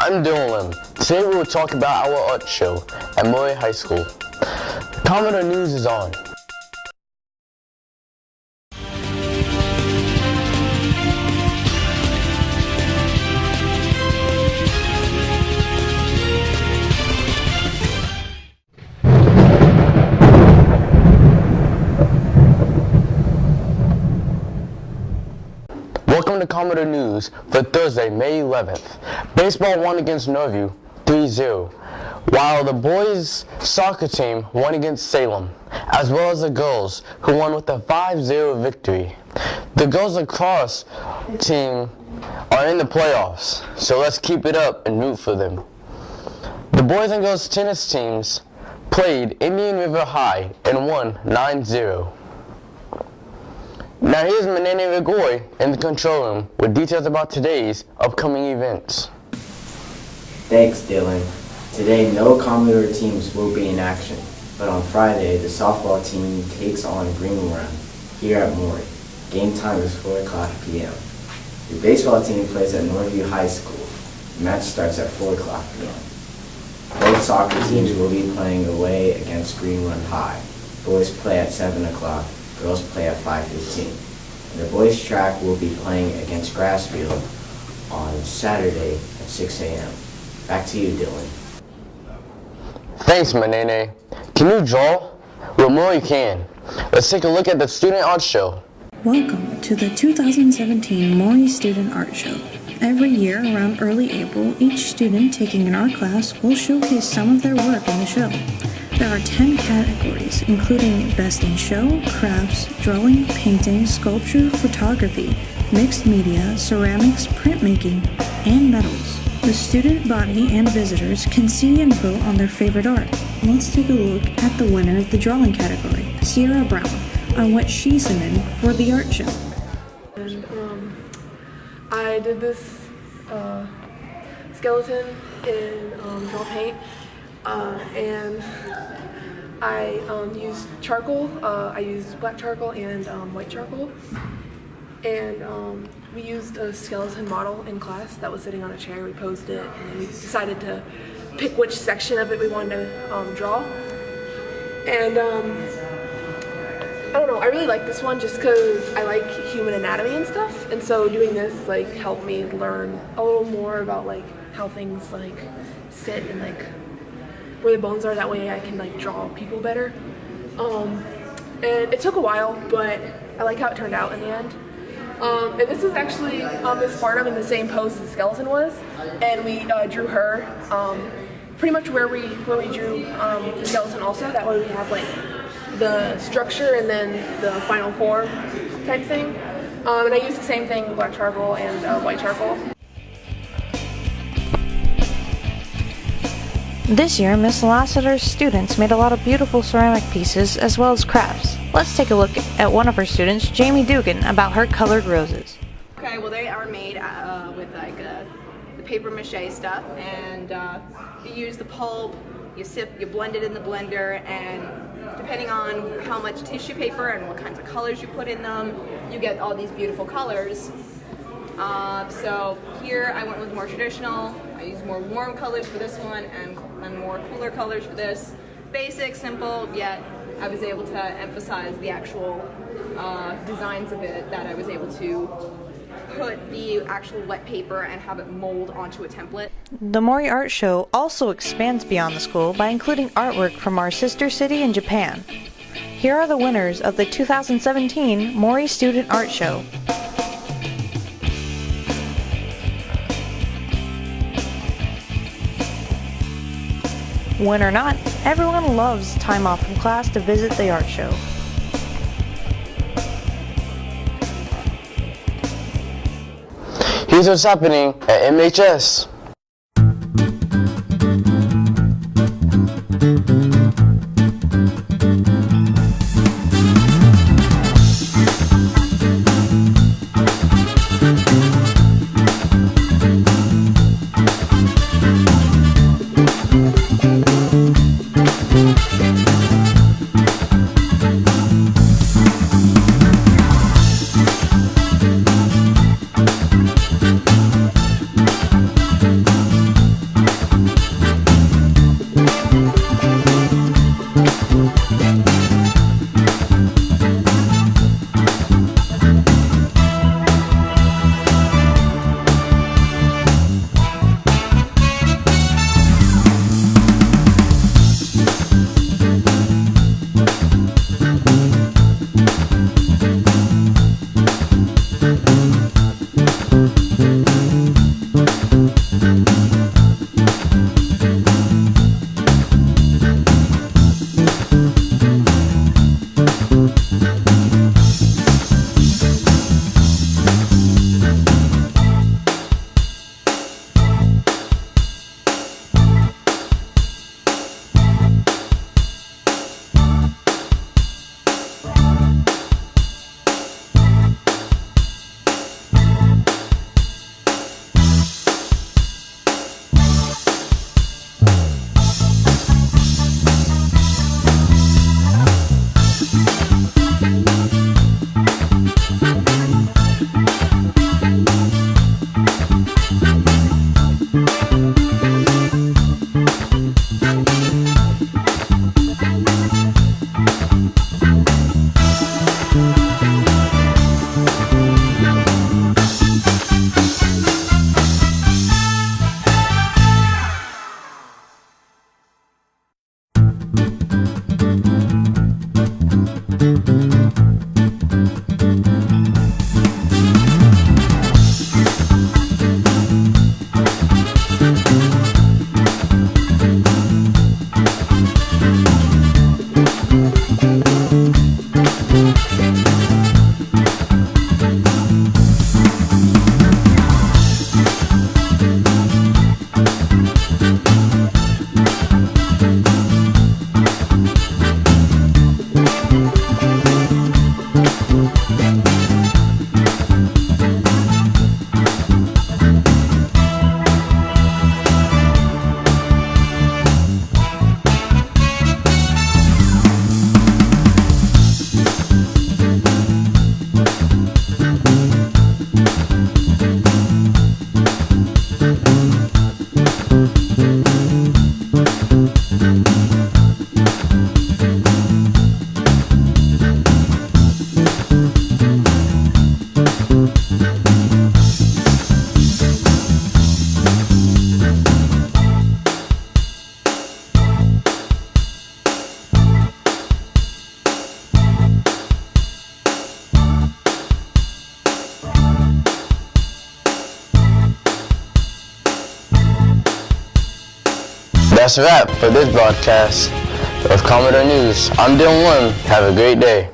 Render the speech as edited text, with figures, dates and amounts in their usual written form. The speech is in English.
I'm Dylan. Today we will talk about our art show at Maury High School. Commodore News is on. Welcome to Commodore News for Thursday, May 11th. Baseball won against Norview 3-0, while the boys' soccer team won against Salem, as well as the girls, who won with a 5-0 victory. The girls lacrosse team are in the playoffs, so let's keep it up and root for them. The boys and girls tennis teams played Indian River High and won 9-0. Now here's Manene Regoy in the control room with details about today's upcoming events. Thanks, Dylan. Today, no Commodore teams will be in action, but on Friday, the softball team takes on Green Run here at Maury. Game time is 4:00 p.m. The baseball team plays at Norview High School. The match starts at 4:00 p.m. Both soccer teams will be playing away against Green Run High. Boys play at 7 o'clock. Girls play at 5:15. The boys' track will be playing against Grassfield on Saturday at 6 a.m. Back to you, Dylan. Thanks, Manene. Can you draw? Well, Maury can. Let's take a look at the student art show. Welcome to the 2017 Maury Student Art Show. Every year, around early April, each student taking an art class will showcase some of their work in the show. There are 10 categories, including Best in Show, Crafts, Drawing, Painting, Sculpture, Photography, Mixed Media, Ceramics, Printmaking, and Metals. The student body and visitors can see and vote on their favorite art. Let's take a look at the winner of the Drawing category, Sierra Brown, on what she submitted for the art show. And I did this skeleton in gel paint, and I used charcoal. I used black charcoal and white charcoal, and we used a skeleton model in class that was sitting on a chair. We posed it, and then we decided to pick which section of it we wanted to draw. And I don't know, I really like this one just because I like human anatomy and stuff, and so doing this like helped me learn a little more about like how things like sit and like where the bones are. That way I can like draw people better. And it took a while, but I like how it turned out in the end. And this is actually Miss Farnham in the same pose as the skeleton was, and we drew her pretty much where we drew the skeleton also. That way we have like the structure and then the final form type thing. And I used the same thing, black charcoal and white charcoal. This year, Miss Lassiter's students made a lot of beautiful ceramic pieces as well as crafts. Let's take a look at one of her students, Jamie Dugan, about her colored roses. Okay, well they are made with like the paper mache stuff, and you use the pulp, you blend it in the blender, and depending on how much tissue paper and what kinds of colors you put in them, you get all these beautiful colors. So here I went with more traditional. I used more warm colors for this one and more cooler colors for this. Basic, simple, yet I was able to emphasize the actual designs of it, that I was able to put the actual wet paper and have it mold onto a template. The Maury Art Show also expands beyond the school by including artwork from our sister city in Japan. Here are the winners of the 2017 Maury Student Art Show. Win or not, everyone loves time off from class to visit the art show. Here's what's happening at MHS. that's a wrap for this broadcast of Commodore News. I'm Dylan Lim. Have a great day.